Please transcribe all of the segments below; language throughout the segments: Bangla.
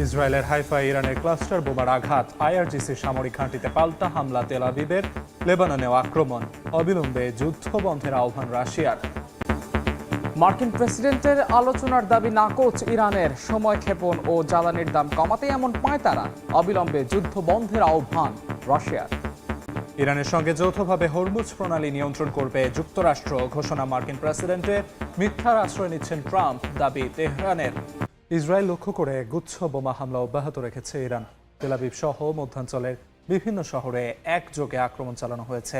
ইসরায়েলের হাইফা ইরানের ক্লাস্টার বোমার আঘাত, আইআরজিসির সামরিক ঘাঁটিতে পাল্টা হামলা তেল আবিবের, লেবাননেও আক্রমণ, অবিলম্বে যুদ্ধ বন্ধের আহ্বান রাশিয়ার। মার্কিন প্রেসিডেন্টের আলোচনার দাবি নাকচ ইরানের, সময় ক্ষেপণ ও জ্বালানির দাম কমাতে এমন পায়তারা, অবিলম্বে যুদ্ধ বন্ধের আহ্বান রাশিয়ার। ইরানের সঙ্গে যৌথভাবে হরমুজ প্রণালী নিয়ন্ত্রণ করবে যুক্তরাষ্ট্র, ঘোষণা মার্কিন প্রেসিডেন্টের। মিথ্যার আশ্রয় নিচ্ছেন ট্রাম্প, দাবি তেহরানের। ইসরায়েল লক্ষ্য করে গুচ্ছ বোমা হামলা অব্যাহত রেখেছে ইরান। তেল আবিব সহ মধ্যাঞ্চলের বিভিন্ন শহরে একযোগে আক্রমণ চালানো হয়েছে।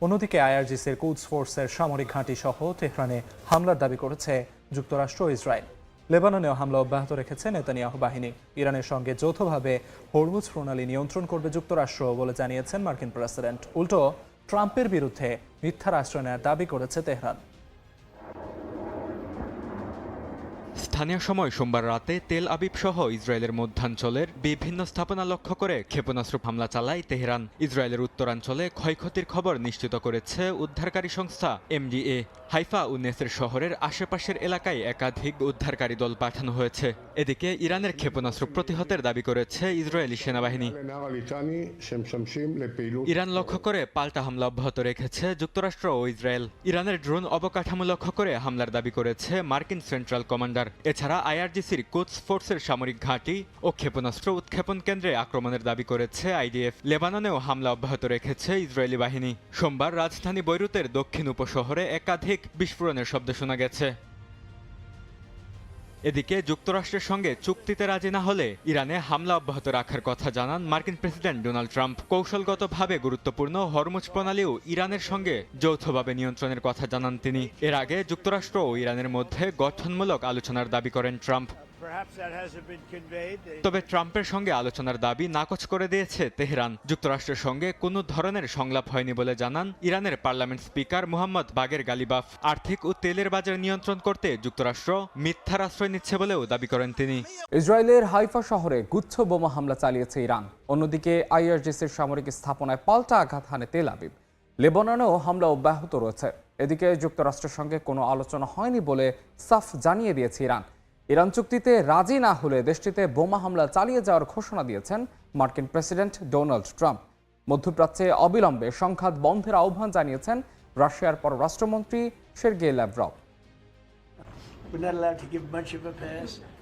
অন্যদিকে আইআরজিসির কুদস ফোর্সের সামরিক ঘাঁটি সহ তেহরানে হামলার দাবি করেছে যুক্তরাষ্ট্র ও ইসরায়েল। লেবাননেও হামলা অব্যাহত রেখেছে নেতানিয়াহু বাহিনী। ইরানের সঙ্গে যৌথভাবে হরমুজ প্রণালী নিয়ন্ত্রণ করবে যুক্তরাষ্ট্র বলে জানিয়েছেন মার্কিন প্রেসিডেন্ট। উল্টো ট্রাম্পের বিরুদ্ধে মিথ্যার আশ্রয় নেওয়ার দাবি করেছে তেহরান। স্থানীয় সময় সোমবার রাতে তেল আবিব সহ ইসরায়েলের মধ্যাঞ্চলের বিভিন্ন স্থাপনা লক্ষ্য করে ক্ষেপণাস্ত্র হামলা চালায় তেহরান। ইসরায়েলের উত্তরাঞ্চলে ক্ষয়ক্ষতির খবর নিশ্চিত করেছে উদ্ধারকারী সংস্থা এমডিএ। হাইফা ও নেসের শহরের আশেপাশের এলাকায় একাধিক উদ্ধারকারী দল পাঠানো হয়েছে। এদিকে ইরানের ক্ষেপণাস্ত্র প্রতিহতের দাবি করেছে ইসরায়েলি সেনাবাহিনী। ইরান লক্ষ্য করে পাল্টা হামলা অব্যাহত রেখেছে যুক্তরাষ্ট্র ও ইসরায়েল। ইরানের ড্রোন অবকাঠামো লক্ষ্য করে হামলার দাবি করেছে মার্কিন সেন্ট্রাল কমান্ডার। এছাড়া আইআরজিসির কুদস ফোর্সের সামরিক ঘাঁটি ও ক্ষেপণাস্ত্র উৎক্ষেপণ কেন্দ্রে আক্রমণের দাবি করেছে আইডিএফ। লেবাননেও হামলা অব্যাহত রেখেছে ইসরায়েলি বাহিনী। সোমবার রাজধানী বৈরুতের দক্ষিণ উপশহরে একাধিক বিস্ফোরণের শব্দ শোনা গেছে। এদিকে যুক্তরাষ্ট্রের সঙ্গে চুক্তিতে রাজি না হলে ইরানে হামলা অব্যাহত রাখার কথা জানান মার্কিন প্রেসিডেন্ট ডোনাল্ড ট্রাম্প। কৌশলগতভাবে গুরুত্বপূর্ণ হরমুজ প্রণালীও ইরানের সঙ্গে যৌথভাবে নিয়ন্ত্রণের কথা জানান তিনি। এর আগে যুক্তরাষ্ট্র ও ইরানের মধ্যে গঠনমূলক আলোচনার দাবি করেন ট্রাম্প। তবে ট্রাম্পের সঙ্গে আলোচনার দাবি নাকচ করে দিয়েছে তেহরান। যুক্তরাষ্ট্রের সঙ্গে কোনো ধরনের সংলাপ হয়নি বলে জানান ইরানের পার্লামেন্ট স্পিকার মোহাম্মদ বাগের গালিবাফ। আর্থিক ও তেলের বাজার নিয়ন্ত্রণ করতে যুক্তরাষ্ট্র মিথ্যার আশ্রয় নিচ্ছে বলেও দাবি করেন তিনি। ইসরায়েলের হাইফা শহরে গুচ্ছ বোমা হামলা চালিয়েছে ইরান। অন্যদিকে আইআরজিসির সামরিক স্থাপনায় পাল্টা আঘাত হানে তেল আবিব। লেবাননেও হামলা অব্যাহত রয়েছে। এদিকে যুক্তরাষ্ট্রের সঙ্গে কোনো আলোচনা হয়নি বলে সাফ জানিয়ে দিয়েছে ইরান। ইরান চুক্তিতে রাজি না হলে দেশটিতে বোমা হামলা চালিয়ে যাওয়ার ঘোষণা দিয়েছেন মার্কিন প্রেসিডেন্ট ডোনাল্ড ট্রাম্প। মধ্যপ্রাচ্যে অবিলম্বে সংঘাত বন্ধের আহ্বান জানিয়েছেন রাশিয়ার পররাষ্ট্রমন্ত্রী সের্গেই ল্যাভরভ।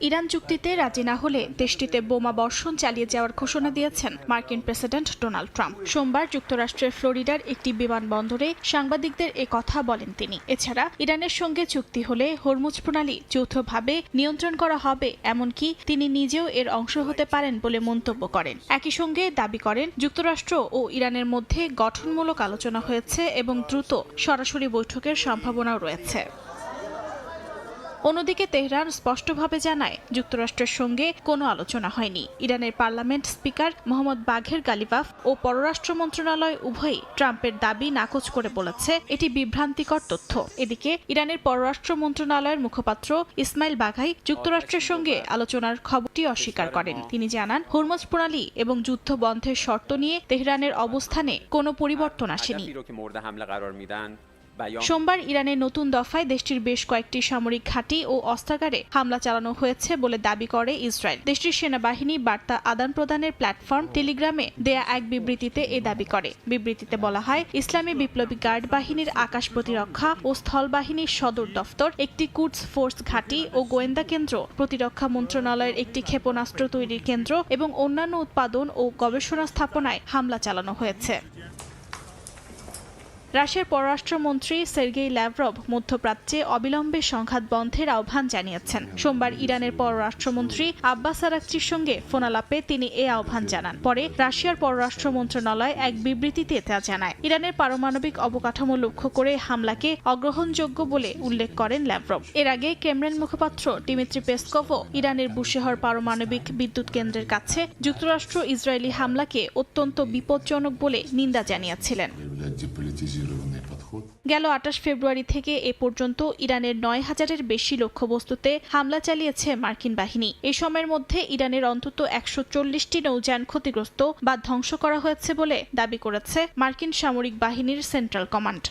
ইরান চুক্তিতে রাজি না হলে দেশটিতে বোমা বর্ষণ চালিয়ে যাওয়ার ঘোষণা দিয়েছেন মার্কিন প্রেসিডেন্ট ডোনাল্ড ট্রাম্প। সোমবার যুক্তরাষ্ট্রের ফ্লোরিডার একটি বিমানবন্দরে সাংবাদিকদের এ কথা বলেন তিনি। এছাড়া ইরানের সঙ্গে চুক্তি হলে হরমুজ প্রণালী যৌথভাবে নিয়ন্ত্রণ করা হবে, এমনকি তিনি নিজেও এর অংশ হতে পারেন বলে মন্তব্য করেন। একই সঙ্গে দাবি করেন যুক্তরাষ্ট্র ও ইরানের মধ্যে গঠনমূলক আলোচনা হয়েছে এবং দ্রুত সরাসরি বৈঠকের সম্ভাবনাও রয়েছে। অন্যদিকে তেহরান স্পষ্টভাবে জানায় যুক্তরাষ্ট্রের সঙ্গে কোনো আলোচনা হয়নি। ইরানের পার্লামেন্ট স্পিকার মোহাম্মদ বাঘের গালিবাফ ও পররাষ্ট্র মন্ত্রণালয় উভয়ই ট্রাম্পের দাবি নাকচ করে বলেছে এটি বিভ্রান্তিকর তথ্য। এদিকে ইরানের পররাষ্ট্র মন্ত্রণালয়ের মুখপাত্র ইসমাইল বাঘাই যুক্তরাষ্ট্রের সঙ্গে আলোচনার খবরটি অস্বীকার করেন। তিনি জানান হরমুজ প্রণালী এবং যুদ্ধ বন্ধের শর্ত নিয়ে তেহরানের অবস্থানে কোনো পরিবর্তন আসেনি। সোমবার ইরানের নতুন দফায় দেশটির বেশ কয়েকটি সামরিক ঘাঁটি ও অস্ত্রাগারে হামলা চালানো হয়েছে বলে দাবি করে ইসরায়েল। দেশটির সেনাবাহিনী বার্তা আদান প্রদানের প্ল্যাটফর্ম টেলিগ্রামে দেয়া এক বিবৃতিতে এ দাবি করে। বিবৃতিতে বলা হয়, ইসলামী বিপ্লবী গার্ড বাহিনীর আকাশ প্রতিরক্ষা ও স্থল বাহিনীর সদর দফতর, একটি কুদস ফোর্স ঘাঁটি ও গোয়েন্দা কেন্দ্র, প্রতিরক্ষা মন্ত্রণালয়ের একটি ক্ষেপণাস্ত্র তৈরির কেন্দ্র এবং অন্যান্য উৎপাদন ও গবেষণা স্থাপনায় হামলা চালানো হয়েছে। রাশিয়ার পররাষ্ট্রমন্ত্রী সের্গেই ল্যাভরভ মধ্যপ্রাচ্যে অবিলম্বে সংঘাত বন্ধের আহ্বান জানিয়েছেন। সোমবার ইরানের পররাষ্ট্রমন্ত্রী আব্বাস আরাকচির সঙ্গে ফোনালাপে তিনি এ আহ্বান জানান। পরে রাশিয়ার পররাষ্ট্র মন্ত্রণালয় এক বিবৃতিতে তা জানায়। ইরানের পারমাণবিক অবকাঠামো লক্ষ্য করে হামলাকে অগ্রহণযোগ্য বলে উল্লেখ করেন ল্যাভরভ। এর আগে ক্রেমলিন মুখপাত্র ডিমিত্রি পেসকভও ইরানের বুশেহর পারমাণবিক বিদ্যুৎ কেন্দ্রের কাছে যুক্তরাষ্ট্র ইসরায়েলি হামলাকে অত্যন্ত বিপজ্জনক বলে নিন্দা জানিয়েছিলেন। গেল 28 ফেব্রুয়ারি থেকে এ পর্যন্ত ইরানের 9000-এর বেশি লক্ষ্যবস্তুতে হামলা চালিয়েছে মার্কিন বাহিনী। এ সময়ের মধ্যে ইরানের অন্তত 140টি নৌযান ক্ষতিগ্রস্ত বা ধ্বংস করা হয়েছে বলে দাবি করেছে মার্কিন সামরিক বাহিনীর সেন্ট্রাল কমান্ড।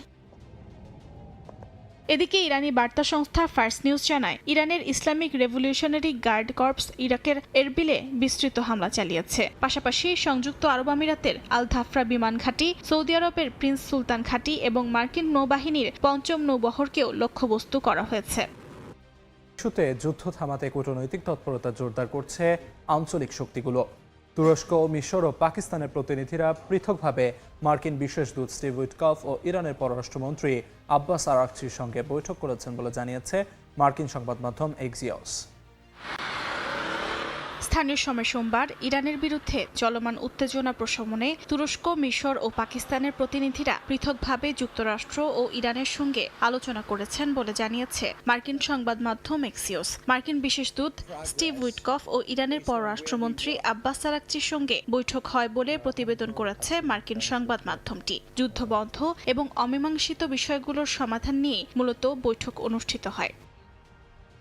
এদিকে ইরানি বার্তা সংস্থা ফার্স নিউজ জানায়, ইরানের ইসলামিক রেভলিউশনারি গার্ড কর্পস ইরাকের এরবিলে বিস্তৃত হামলা চালিয়েছে। পাশাপাশি সংযুক্ত আরব আমিরাতের আল ধাফরা বিমান ঘাঁটি, সৌদি আরবের প্রিন্স সুলতান ঘাঁটি এবং মার্কিন নৌবাহিনীর ৫ম নৌবহরকেও লক্ষ্যবস্তু করা হয়েছে। ইস্যুতে যুদ্ধ থামাতে কূটনৈতিক তৎপরতা জোরদার করছে আঞ্চলিক শক্তিগুলো। তুরস্ক, মিশর ও পাকিস্তানের প্রতিনিধিরা পৃথকভাবে মার্কিন বিশেষ দূত স্টিভ উইটকফ ও ইরানের পররাষ্ট্রমন্ত্রী আব্বাস আরাকচির সঙ্গে বৈঠক করেছেন বলে জানিয়েছে মার্কিন সংবাদ মাধ্যম এক্সিওস। স্থানীয় সময় সোমবার ইরানের বিরুদ্ধে চলমান উত্তেজনা প্রশমনে তুরস্ক, মিশর ও পাকিস্তানের প্রতিনিধিরা পৃথকভাবে যুক্তরাষ্ট্র ও ইরানের সঙ্গে আলোচনা করেছেন বলে জানিয়েছে মার্কিন সংবাদ মাধ্যম এক্সিওস। মার্কিন বিশেষ দূত স্টিভ উইটকফ ও ইরানের পররাষ্ট্রমন্ত্রী আব্বাস আরাকচির সঙ্গে বৈঠক হয় বলে প্রতিবেদন করেছে মার্কিন সংবাদ মাধ্যমটি। যুদ্ধবন্ধ এবং অমীমাংসিত বিষয়গুলোর সমাধান নিয়ে মূলত বৈঠক অনুষ্ঠিত হয়।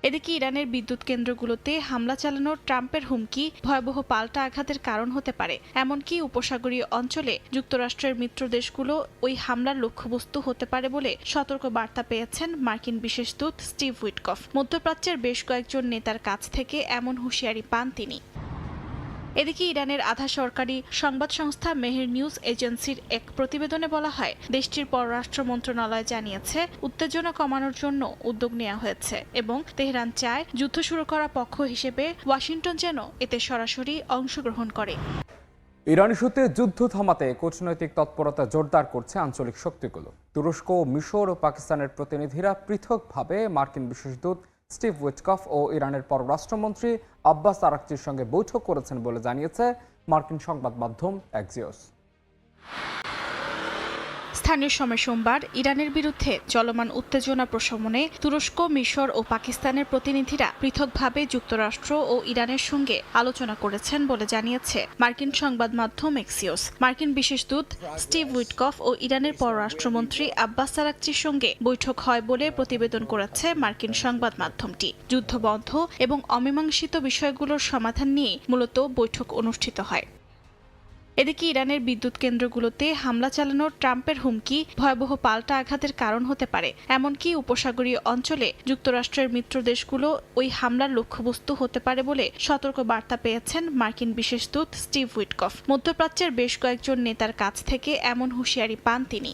এদিকে ইরানের বিদ্যুৎ কেন্দ্রগুলোতে হামলা চালানোর ট্রাম্পের হুমকি ভয়াবহ পাল্টা আঘাতের কারণ হতে পারে, এমনকি উপসাগরীয় অঞ্চলে যুক্তরাষ্ট্রের মিত্র দেশগুলো ওই হামলার লক্ষ্যবস্তু হতে পারে বলে সতর্ক বার্তা পেয়েছেন মার্কিন বিশেষ দূত স্টিভ উইটকফ। মধ্যপ্রাচ্যের বেশ কয়েকজন নেতার কাছ থেকে এমন হুঁশিয়ারি পান তিনি। এদিকে ইরানের আধা সরকারি সংবাদ সংস্থা মেহের নিউজ এজেন্সির এক প্রতিবেদনে বলা হয়, দেশটির পররাষ্ট্র মন্ত্রণালয় জানিয়েছে উত্তেজনা কমানোর জন্য উদ্যোগ নেওয়া হয়েছে এবং তেহরান চায় যুদ্ধ শুরু করা পক্ষ হিসেবে ওয়াশিংটন যেন এতে সরাসরি অংশগ্রহণ করে। ইরান ইস্যুতে যুদ্ধ থামাতে কূটনৈতিক তৎপরতা জোরদার করছে আঞ্চলিক শক্তিগুলো। তুরস্ক, মিশর ও পাকিস্তানের প্রতিনিধিরা পৃথকভাবে মার্কিন বিশেষ দূত স্টিভ উইটকফ ও ইরানের পররাষ্ট্রমন্ত্রী আব্বাস আরাকচির সঙ্গে বৈঠক করেছেন বলে জানিয়েছে মার্কিন সংবাদ মাধ্যম এক্সিওস। স্থানীয় সময় সোমবার ইরানের বিরুদ্ধে চলমান উত্তেজনা প্রশমনে তুরস্ক, মিশর ও পাকিস্তানের প্রতিনিধিরা পৃথকভাবে যুক্তরাষ্ট্র ও ইরানের সঙ্গে আলোচনা করেছেন বলে জানিয়েছে মার্কিন সংবাদ মাধ্যম এক্সিওস। মার্কিন বিশেষ দূত স্টিভ উইটকফ ও ইরানের পররাষ্ট্রমন্ত্রী আব্বাস আরাকচির সঙ্গে বৈঠক হয় বলে প্রতিবেদন করেছে মার্কিন সংবাদ মাধ্যমটি। যুদ্ধবন্ধ এবং অমীমাংসিত বিষয়গুলোর সমাধান নিয়ে মূলত বৈঠক অনুষ্ঠিত হয়। এদিকে ইরানের বিদ্যুৎ কেন্দ্রগুলোতে হামলা চালানোর ট্রাম্পের হুমকি ভয়াবহ পাল্টা আঘাতের কারণ হতে পারে, এমনকি উপসাগরীয় অঞ্চলে যুক্তরাষ্ট্রের মিত্র দেশগুলো ওই হামলার লক্ষ্যবস্তু হতে পারে বলে সতর্ক বার্তা পেয়েছেন মার্কিন বিশেষ দূত স্টিভ উইটকফ। মধ্যপ্রাচ্যের বেশ কয়েকজন নেতার কাছ থেকে এমন হুঁশিয়ারি পান তিনি।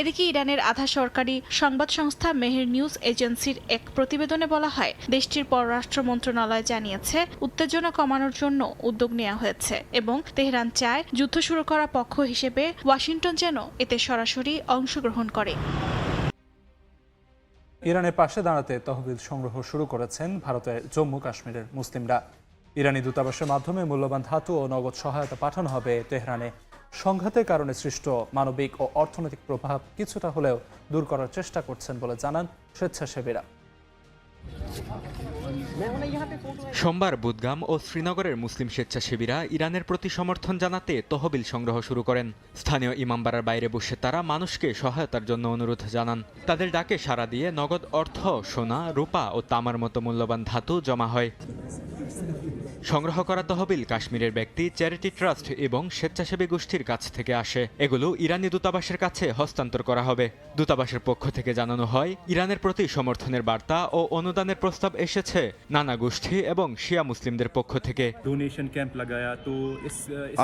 এদিকে ইরানের আধা সরকারি সংবাদ সংস্থা মেহের নিউজ এজেন্সির এক প্রতিবেদনে বলা হয়, দেশটির পররাষ্ট্র মন্ত্রণালয় জানিয়েছে উত্তেজনা কমানোর জন্য উদ্যোগ নেওয়া হয়েছে এবং তেহরান চায় যুদ্ধ শুরু করা পক্ষ হিসেবে ওয়াশিংটন যেন এতে সরাসরি অংশগ্রহণ করে। ইরানের পাশে দাঁড়াতে তহবিল সংগ্রহ শুরু করেছেন ভারতের জম্মু কাশ্মীরের মুসলিমরা। ইরানি দূতাবাসের মাধ্যমে মূল্যবান ধাতু ও নগদ সহায়তা পাঠানো হবে তেহরানে। সংঘাতের কারণে সৃষ্ট মানবিক ও অর্থনৈতিক প্রভাব কিছুটা হলেও দূর করার চেষ্টা করছেন বলে জানান স্বেচ্ছাসেবীরা। সোমবার বুদগাম ও শ্রীনগরের মুসলিম স্বেচ্ছাসেবীরা ইরানের প্রতি সমর্থন জানাতে তহবিল সংগ্রহ শুরু করেন। স্থানীয় ইমামবাড়ার বাইরে বসে তারা মানুষকে সহায়তার জন্য অনুরোধ জানান। তাদের ডাকে সাড়া দিয়ে নগদ অর্থ, সোনা, রূপা ও তামার মতো মূল্যবান ধাতু জমা হয়। সংগ্রহ করা তহবিল কাশ্মীরের ব্যক্তি, চ্যারিটি ট্রাস্ট এবং স্বেচ্ছাসেবী গোষ্ঠীর কাছ থেকে আসে। এগুলো ইরানি দূতাবাসের কাছে হস্তান্তর করা হবে। দূতাবাসের পক্ষ থেকে জানানো হয়, ইরানের প্রতি সমর্থনের বার্তা ও অনুদানের প্রস্তাব এসেছে নানা গোষ্ঠী এবং শিয়া মুসলিমদের পক্ষ থেকে।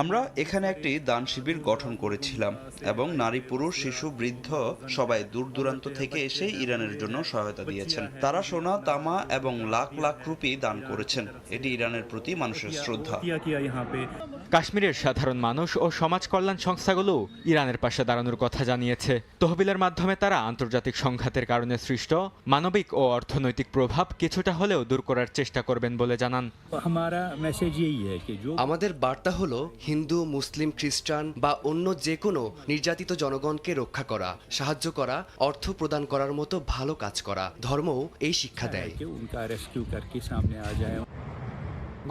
আমরা এখানে একটি দান শিবির গঠন করেছিলাম এবং নারী, পুরুষ, শিশু, বৃদ্ধ সবাই দূর দূরান্ত থেকে এসে ইরানের জন্য সহায়তা দিয়েছেন। তারা সোনা, তামা এবং লাখ লাখ রুপি দান করেছেন। এটি ইরানের প্রতি মানুষের শ্রদ্ধা। কাশ্মীরের সাধারণ মানুষ ও সমাজ কল্যাণ সংস্থাগুলো ইরানের পাশে দাঁড়ানোর কথা জানিয়েছে। তহবিলের মাধ্যমে তারা আন্তর্জাতিক সংঘাতের কারণে সৃষ্ট মানবিক ও অর্থনৈতিক প্রভাব কিছুটা হলেও দূর করার চেষ্টা করবেন বলে জানান। আমাদের বার্তা হলো, হিন্দু, মুসলিম, খ্রিস্টান বা অন্য যে কোনো নির্যাতিত জনগণকে রক্ষা করা, সাহায্য করা, অর্থ প্রদান করার মতো ভালো কাজ করা। ধর্মও এই শিক্ষা দেয়।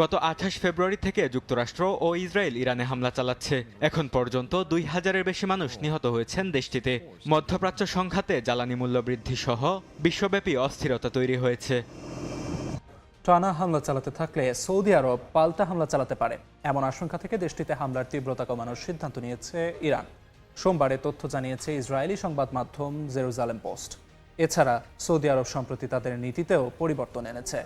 গত 28 ফেব্রুয়ারি থেকে যুক্তরাষ্ট্র ও ইসরায়েল ইরানে হামলা চালাচ্ছে। এখন পর্যন্ত 2000-এর বেশি মানুষ নিহত হয়েছেন দেশটিতে। মধ্যপ্রাচ্য সংঘাতে জ্বালানি মূল্য বৃদ্ধি সহ বিশ্বব্যাপী অস্থিরতা তৈরি হয়েছে। টানা হামলা চালাতে থাকলে সৌদি আরব পাল্টা হামলা চালাতে পারে, এমন আশঙ্কা থেকে দেশটিতে হামলার তীব্রতা কমানোর সিদ্ধান্ত নিয়েছে ইরান। সোমবারে তথ্য জানিয়েছে ইসরায়েলি সংবাদ মাধ্যম জেরুজালেম পোস্ট। এছাড়া সৌদি আরব সম্প্রতি তাদের নীতিতেও পরিবর্তন এনেছে।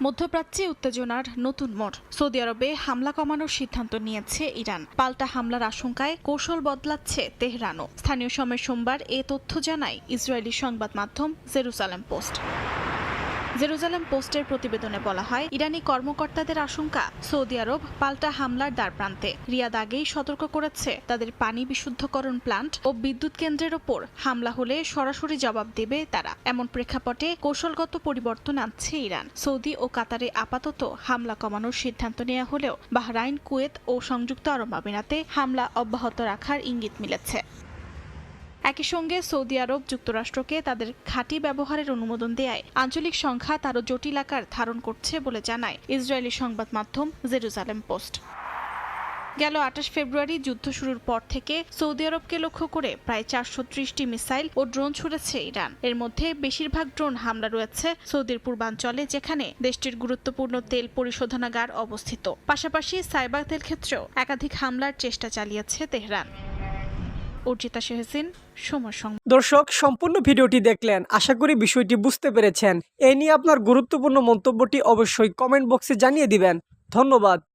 মধ্যপ্রাচ্যে উত্তেজনার নতুন মোড়। সৌদি আরবে হামলা কমানোর সিদ্ধান্ত নিয়েছে ইরান। পাল্টা হামলার আশঙ্কায় কৌশল বদলাচ্ছে তেহরানও। স্থানীয় সময় সোমবার এ তথ্য জানায় ইসরায়েলি সংবাদ মাধ্যম জেরুজালেম পোস্ট। জেরুজালেম পোস্টের প্রতিবেদনে বলা হয়, ইরানি কর্মকর্তাদের আশঙ্কা সৌদি আরব পাল্টা হামলার দ্বারপ্রান্তে। রিয়াদ আগেই সতর্ক করেছে তাদের পানি বিশুদ্ধকরণ প্লান্ট ও বিদ্যুৎ কেন্দ্রের ওপর হামলা হলে সরাসরি জবাব দেবে তারা। এমন প্রেক্ষাপটে কৌশলগত পরিবর্তন আনছে ইরান। সৌদি ও কাতারে আপাতত হামলা কমানোর সিদ্ধান্ত নেওয়া হলেও বাহরাইন, কুয়েত ও সংযুক্ত আরব আমিরাতে হামলা অব্যাহত রাখার ইঙ্গিত মিলেছে। একই সঙ্গে সৌদি আরব যুক্তরাষ্ট্রকে তাদের ঘাঁটি ব্যবহারের অনুমোদন দেয়ায় আঞ্চলিক সংঘাত আরও জটিল আকার ধারণ করছে বলে জানায় ইসরায়েলি সংবাদ মাধ্যম জেরুজালেম পোস্ট। গেল 28 ফেব্রুয়ারি যুদ্ধ শুরুর পর থেকে সৌদি আরবকে লক্ষ্য করে প্রায় 430টি মিসাইল ও ড্রোন ছুড়েছে ইরান। এর মধ্যে বেশিরভাগ ড্রোন হামলা রয়েছে সৌদির পূর্বাঞ্চলে, যেখানে দেশটির গুরুত্বপূর্ণ তেল পরিশোধনাগার অবস্থিত। পাশাপাশি সাইবার তেল ক্ষেত্রেও একাধিক হামলার চেষ্টা চালিয়েছে তেহরান। অর্জিতা শেহসিন, সময় সংবাদ। দর্শক, সম্পূর্ণ ভিডিওটি দেখলেন, আশা করি বিষয়টি বুঝতে পেরেছেন। এই নিয়ে আপনার গুরুত্বপূর্ণ মন্তব্যটি অবশ্যই কমেন্ট বক্সে জানিয়ে দিবেন। ধন্যবাদ।